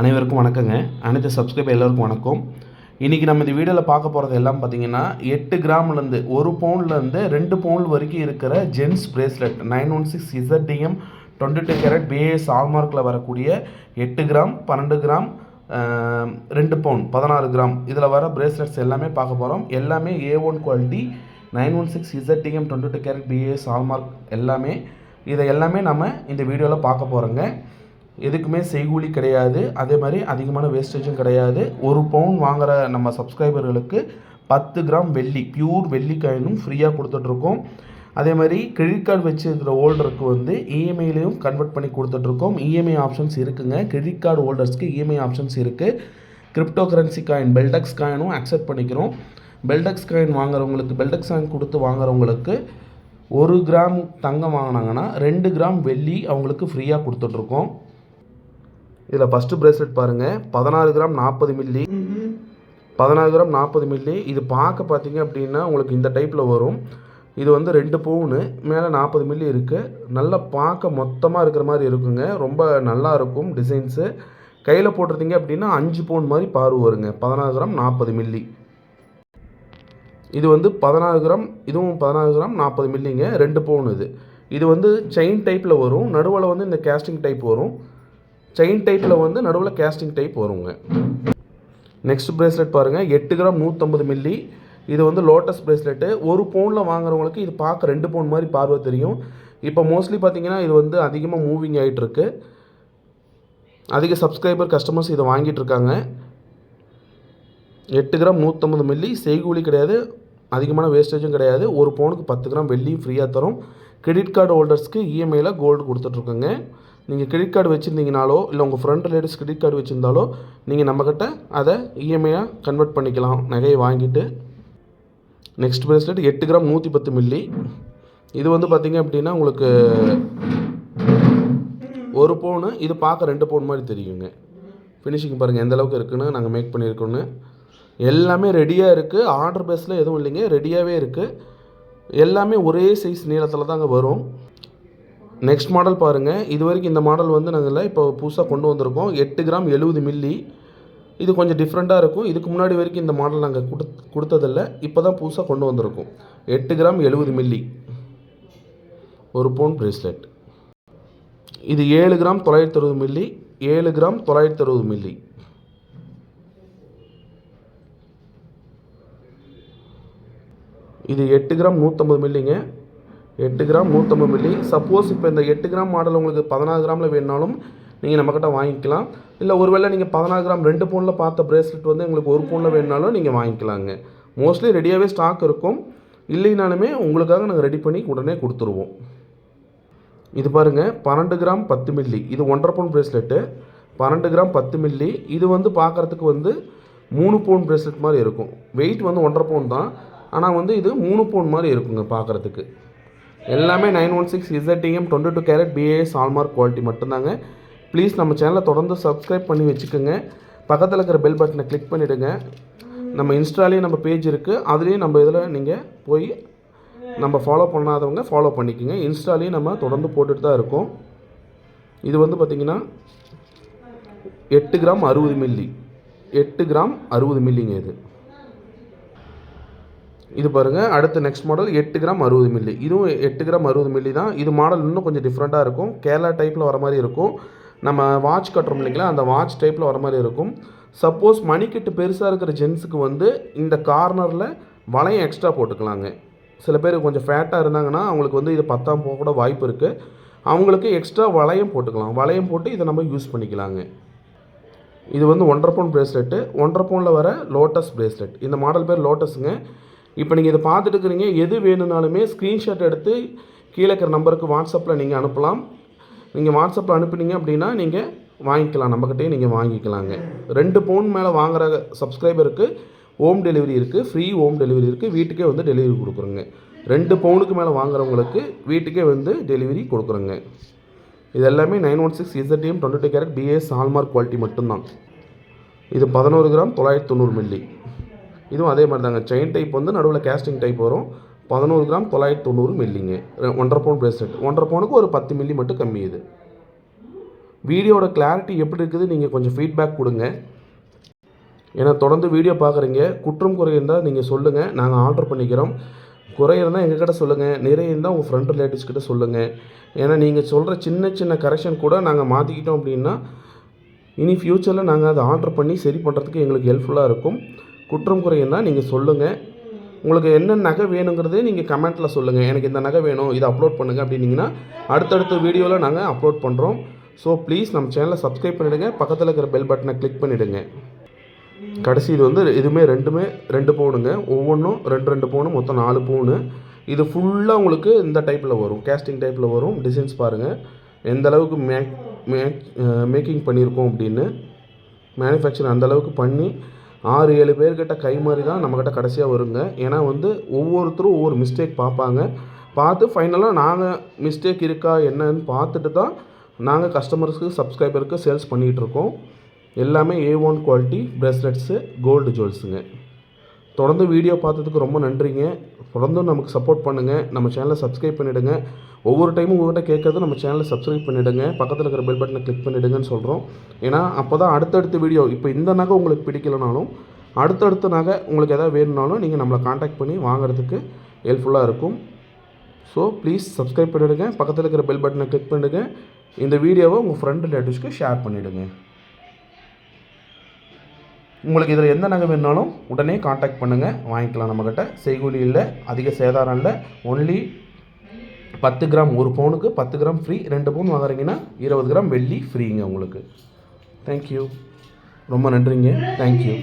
அனைவருக்கும் வணக்கங்க. அனைத்து சப்ஸ்கிரைபர் எல்லோருக்கும் வணக்கம். இன்றைக்கி நம்ம இந்த வீடியோவில் பார்க்க போகிறது எல்லாம் பார்த்தீங்கன்னா 8 கிராம்லேருந்து 1 பவுண்ட்லேருந்து 2 பவுண்ட் வரைக்கும் இருக்கிற gents bracelet 916 ZDM 22 carrot BAS ஹால்மார்க்கில் வரக்கூடிய 8 கிராம் 12 கிராம் 2 பவுண்ட் 16 கிராம் இதில் வர பிரேஸ்லெட்ஸ் எல்லாமே பார்க்க போகிறோம். எல்லாமே A1 quality 916 ZDM 22 carrot BAS hallmark எல்லாமே. இதை எல்லாமே நம்ம இந்த வீடியோவில் பார்க்க போகிறோங்க. எதுக்குமே செய்கூலி கிடையாது, அதே மாதிரி அதிகமான வேஸ்டேஜும் கிடையாது. 1 பவுண்ட் வாங்குகிற நம்ம சப்ஸ்கிரைபர்களுக்கு 10 கிராம் வெள்ளி பியூர் வெள்ளி காயினும் ஃப்ரீயாக கொடுத்துட்ருக்கோம். அதே மாதிரி கிரெடிட் கார்டு வச்சுருக்கிற ஹோல்டருக்கு வந்து இஎம்ஐலையும் கன்வெர்ட் பண்ணி கொடுத்துட்ருக்கோம். இஎம்ஐ ஆப்ஷன்ஸ் இருக்குங்க. கிரெடிட் கார்டு ஹோல்டர்ஸ்க்கு இஎம்ஐ ஆப்ஷன்ஸ் இருக்குது. கிரிப்டோ கரன்சி காயின் பெல்டெக்ஸ் காயினும் அக்செப்ட் பண்ணிக்கிறோம். பெல்டெக்ஸ் காயின் வாங்குறவங்களுக்கு பெல்டெக்ஸ் காயின் கொடுத்து வாங்குறவங்களுக்கு 1 கிராம் தங்கம் வாங்கினாங்கன்னா 2 கிராம் வெள்ளி அவங்களுக்கு ஃப்ரீயாக கொடுத்துட்ருக்கோம். இதில் ஃபஸ்ட்டு பிரேஸ்லெட் பாருங்கள், 16 கிராம் 40 மில்லி 16 கிராம் 40 மில்லி. இது பார்க்க பார்த்தீங்க அப்படின்னா உங்களுக்கு இந்த டைப்பில் வரும். இது வந்து 2 பவுனு மேலே 40 மில்லி இருக்குது. நல்லா பார்க்க மொத்தமாக இருக்கிற மாதிரி இருக்குங்க. ரொம்ப நல்லா இருக்கும் டிசைன்ஸு. கையில் போட்டிருந்தீங்க அப்படின்னா 5 பவுன் மாதிரி பார்வை வருங்க. 16 கிராம் 40 மில்லி. இது வந்து 16 கிராம், இதுவும் 16 கிராம் 40 மில்லிங்க. 2 பவுன் இது. இது வந்து செயின் டைப்பில் வரும். நடுவில் வந்து இந்த கேஸ்டிங் டைப் வரும். செயின் டைப்பில் வந்து நடுவில் கேஸ்டிங் டைப் வருங்க. நெக்ஸ்ட் பிரேஸ்லெட் பாருங்கள், 8 கிராம் 150 மில்லி. இது வந்து லோட்டஸ் பிரேஸ்லெட்டு. 1 பவுண்டில் வாங்குறவங்களுக்கு இது பார்க்க 2 பவுன் மாதிரி பார்வை தெரியும். இப்போ மோஸ்ட்லி பார்த்தீங்கன்னா இது வந்து அதிகமாக மூவிங் ஆகிட்டுருக்கு. அதிக சப்ஸ்கிரைபர் கஸ்டமர்ஸ் இதை வாங்கிட்டு இருக்காங்க. 8 கிராம் 150 மில்லி. செய்கூலி கிடையாது, அதிகமான வேஸ்டேஜும் கிடையாது. 1 பவுனுக்கு 10 கிராம் வெள்ளியும் ஃப்ரீயாக தரும். கிரெடிட் கார்டு ஹோல்டர்ஸ்க்கு இஎம்ஐயில் கோல்டு கொடுத்துட்ருக்கோங்க. நீங்கள் கிரெடிட் கார்டு வச்சுருந்தீங்கனாலோ இல்லை உங்கள் ஃப்ரெண்ட் ரிலேட்டிவ்ஸ் கிரெடிட் கார்டு வச்சுருந்தாலோ நீங்கள் நம்மக்கிட்ட அதை இஎம்ஐயாக கன்வெர்ட் பண்ணிக்கலாம் நகையை வாங்கிட்டு. Next bracelet 8 gram 110 milli. இது வந்து பார்த்திங்க அப்படின்னா உங்களுக்கு 1 பவுனு. இது பார்க்க 2 பவுன் மாதிரி தெரியுங்க. ஃபினிஷிங் பாருங்கள் எந்த அளவுக்கு இருக்குதுன்னு நாங்கள் மேக் பண்ணியிருக்கோன்னு. எல்லாமே ரெடியாக இருக்குது. ஆர்டர் பேஸில் எதுவும் இல்லைங்க, ரெடியாகவே இருக்குது. எல்லாமே ஒரே சைஸ் நீளத்தில் தாங்க வரும். நெக்ஸ்ட் மாடல் பாருங்கள். இது வரைக்கும் இந்த மாடல் வந்து நாங்கள் இப்போ புதுசாக கொண்டு வந்திருக்கோம். 8 கிராம் 70 மில்லி. இது கொஞ்சம் டிஃப்ரெண்ட்டாக இருக்கும். இதுக்கு முன்னாடி வரைக்கும் இந்த மாடல் நாங்கள் கொடுத்ததில்லை, இப்போ தான் புதுசாக கொண்டு வந்திருக்கோம். 8 கிராம் 70 மில்லி 1 பவுண்ட் பிரேஸ்லெட். இது 7 கிராம் 960 மில்லி. 7 gram 960 milli. இது 8 கிராம் 150 மில்லிங்க. 8 gram 150 milli. சப்போஸ் இப்போ இந்த 8 கிராம் மாடல் உங்களுக்கு 16 கிராமில் வேணுனாலும் நீங்கள் நம்மக்கிட்ட வாங்கிக்கலாம். இல்லை ஒருவேளை நீங்கள் 16 கிராம் 2 பவுனில் பார்த்த பிரேஸ்லெட் வந்து உங்களுக்கு 1 பவுனில் வேணுனாலும் நீங்கள் வாங்கிக்கலாங்க. மோஸ்ட்லி ரெடியாகவே ஸ்டாக் இருக்கும். இல்லைனாலுமே உங்களுக்காக நாங்கள் ரெடி பண்ணி உடனே கொடுத்துருவோம். இது பாருங்கள், 12 கிராம் 10 மில்லி. இது 1.5 பவுன் பிரேஸ்லெட்டு. 12 gram 10 milli. இது வந்து பார்க்குறதுக்கு வந்து 3 பவுன் பிரேஸ்லெட் மாதிரி இருக்கும். வெயிட் வந்து 1.5 பவுன் தான், ஆனால் வந்து இது 3 பவுன் மாதிரி இருக்குங்க பார்க்குறதுக்கு. எல்லாமே 916 ZDM 22 carrot BAS hallmark quality மட்டும்தாங்க. ப்ளீஸ் நம்ம சேனலை தொடர்ந்து சப்ஸ்கிரைப் பண்ணி வச்சுக்கோங்க. பக்கத்தில் இருக்கிற பெல் பட்டனை கிளிக் பண்ணிவிடுங்க. நம்ம இன்ஸ்டாலேயும் நம்ம பேஜ் இருக்குது, அதுலேயும் நம்ம இதில் நீங்கள் போய் நம்ம ஃபாலோ பண்ணாதவங்க ஃபாலோ பண்ணிக்கோங்க. இன்ஸ்டாலேயும் நம்ம தொடர்ந்து போட்டுட்டு தான் இருக்கோம். இது வந்து பார்த்திங்கன்னா 8 கிராம் 60 மில்லி. 8 கிராம் 60 மில்லிங்க இது. இது பாருங்கள், அடுத்த நெக்ஸ்ட் மாடல் 8 கிராம் 60 மில்லி. இதுவும் 8 கிராம் 60 மில்லி தான். இது மாடல் இன்னும் கொஞ்சம் டிஃப்ரெண்ட்டாக இருக்கும். கேரளா டைப்பில் வர மாதிரி இருக்கும். நம்ம வாட்ச் கட்டுறோம் இல்லைங்களா, அந்த வாட்ச் டைப்பில் வர மாதிரி இருக்கும். சப்போஸ் மணிக்கட்டு பெருசாக இருக்கிற ஜென்ஸுக்கு வந்து இந்த கார்னரில் வளையம் எக்ஸ்ட்ரா போட்டுக்கலாங்க. சில பேர் கொஞ்சம் ஃபேட்டாக இருந்தாங்கன்னா அவங்களுக்கு வந்து இது 10ஆம் போக கூட வாய்ப்பு இருக்குது. அவங்களுக்கு எக்ஸ்ட்ரா வளையம் போட்டுக்கலாம். வளையம் போட்டு இதை நம்ம யூஸ் பண்ணிக்கலாங்க. இது வந்து 1.5 பவுன் பிரேஸ்லெட்டு. 1.5 பவுனில் வர லோட்டஸ் பிரேஸ்லெட். இந்த மாடல் பேர் லோட்டஸுங்க. இப்போ நீங்கள் இதை பார்த்துட்டு இருக்கிறீங்க. எது வேணும்னாலுமே ஸ்க்ரீன்ஷாட் எடுத்து கீழே இருக்கிற நம்பருக்கு வாட்ஸ்அப்பில் நீங்கள் அனுப்பலாம். நீங்கள் வாட்ஸ்அப்பில் அனுப்புனீங்க அப்படின்னா நீங்கள் வாங்கிக்கலாம், நம்மக்கிட்டே நீங்கள் வாங்கிக்கலாங்க. 2 பவுன் மேலே வாங்குகிற சப்ஸ்கிரைபருக்கு ஹோம் டெலிவரி இருக்குது, ஃப்ரீ ஹோம் டெலிவரி இருக்குது. வீட்டுக்கே வந்து டெலிவரி கொடுக்குறோங்க. 2 பவுனுக்கு மேலே வாங்குறவங்களுக்கு வீட்டுக்கே வந்து டெலிவரி கொடுக்குறோங்க. இது எல்லாமே 916 ZDM 22 carrot BAS hallmark quality மட்டும்தான். இது 11 கிராம் 990 மில்லி. இதுவும் அதே மாதிரி தாங்க. செயின் டைப் வந்து நடுவில் கேஸ்டிங் டைப் வரும். 11 கிராம் 990 மில்லிங்க. 1.5 பவுன் பிரேஸ்லெட். 1.5 பவுனுக்கு ஒரு 10 மில்லி மட்டும் கம்மி. இது வீடியோட கிளாரிட்டி எப்படி இருக்குது நீங்கள் கொஞ்சம் ஃபீட்பேக் கொடுங்க. ஏன்னா தொடர்ந்து வீடியோ பார்க்குறீங்க. குற்றம் குறை இருந்தால் நீங்கள் சொல்லுங்கள், நாங்கள் ஆல்டர் பண்ணிக்கிறோம். குறை இருந்தால் எங்ககிட்ட சொல்லுங்கள், நிறைய இருந்தால் உங்கள் ஃப்ரெண்ட் ரிலேட்டிவ்ஸ் கிட்ட சொல்லுங்கள். ஏன்னா நீங்கள் சொல்கிற சின்ன சின்ன கரெக்ஷன் கூட நாங்கள் மாற்றிக்கிட்டோம் அப்படின்னா இனி ஃப்யூச்சரில் நாங்கள் அதை ஆல்டர் பண்ணி சரி பண்ணுறதுக்கு எங்களுக்கு ஹெல்ப்ஃபுல்லாக இருக்கும். குற்றம் குறை இருந்தால் நீங்கள் சொல்லுங்கள். உங்களுக்கு என்ன நகை வேணுங்கிறதே நீங்கள் கமெண்ட்டில் சொல்லுங்கள். எனக்கு இந்த நகை வேணும், இதை அப்லோட் பண்ணுங்கள் அப்படின்னீங்கன்னா அடுத்தடுத்த வீடியோவில் நாங்கள் அப்லோட் பண்ணுறோம். ஸோ ப்ளீஸ் நம்ம சேனலை சப்ஸ்கிரைப் பண்ணிவிடுங்க, பக்கத்தில் இருக்கிற பெல் பட்டனை கிளிக் பண்ணிவிடுங்க. கடைசி இது வந்து இதுவுமே ரெண்டுமே 2 பவுனுங்க. ஒவ்வொன்றும் 2 பவுனு, மொத்தம் 4 பவுனு. இது ஃபுல்லாக உங்களுக்கு இந்த டைப்பில் வரும், கேஸ்டிங் டைப்பில் வரும். டிசைன்ஸ் பாருங்கள் எந்த அளவுக்கு மேக்கிங் பண்ணியிருக்கோம் அப்படின்னு. மேனுஃபேக்சர் அந்தளவுக்கு பண்ணி 6-7 பேர்கிட்ட கை மாதிரி தான் நம்மக்கிட்ட கடைசியாக வருங்க. ஏன்னா வந்து ஒவ்வொருத்தரும் ஒவ்வொரு மிஸ்டேக் பார்ப்பாங்க. பார்த்து ஃபைனலாக நாங்கள் மிஸ்டேக் இருக்கா என்னன்னு பார்த்துட்டு தான் நாங்கள் கஸ்டமர்ஸுக்கு சப்ஸ்கிரைபருக்கு சேல்ஸ் பண்ணிகிட்ருக்கோம். எல்லாமே A1 குவாலிட்டி ப்ரேஸ்லெட்ஸு, கோல்டு ஜுவல்ஸுங்க. தொடர்ந்து வீடியோ பார்த்ததுக்கு ரொம்ப நன்றிங்க. தொடர்ந்து நமக்கு சப்போர்ட் பண்ணுங்கள். நம்ம சேனலை சப்ஸ்கிரைப் பண்ணிவிடுங்க. ஒவ்வொரு டைமும் உங்கள்கிட்ட கேட்குறது நம்ம சேனலை சப்ஸ்கிரைப் பண்ணிவிடுங்க, பக்கத்தில் இருக்கிற பெல் பட்டனை கிளிக் பண்ணிவிடுங்கன்னு சொல்கிறோம். ஏன்னா அப்போ தான் அடுத்தடுத்த வீடியோ, இப்போ இந்த நகை உங்களுக்கு பிடிக்கலனாலும் அடுத்தடுத்த நகை உங்களுக்கு எதாவது வேணும்னாலும் நீங்கள் நம்மளை காண்டாக்ட் பண்ணி வாங்குறதுக்கு ஹெல்ப்ஃபுல்லாக இருக்கும். ஸோ ப்ளீஸ் சப்ஸ்கிரைப் பண்ணிவிடுங்க, பக்கத்தில் இருக்கிற பெல் பட்டனை கிளிக் பண்ணிவிடுங்க. இந்த வீடியோவை உங்கள் ஃப்ரெண்ட் ரிலேட்டிவ்ஸ்க்கு ஷேர் பண்ணிவிடுங்க. உங்களுக்கு இதில் எந்த நகை வேணுனாலும் உடனே காண்டாக்ட் பண்ணுங்கள், வாங்கிக்கலாம். நம்மக்கிட்ட செய்கூலி இல்லை, அதிக சேதாரம் இல்லை. ஒன்லி 10 கிராம், 1 பவுனுக்கு 10 கிராம் ஃப்ரீ. 2 பவுன் வாங்குறீங்கன்னா 20 கிராம் வெள்ளி ஃப்ரீங்க உங்களுக்கு. தேங்க்யூ, ரொம்ப நன்றிங்க. தேங்க்யூ.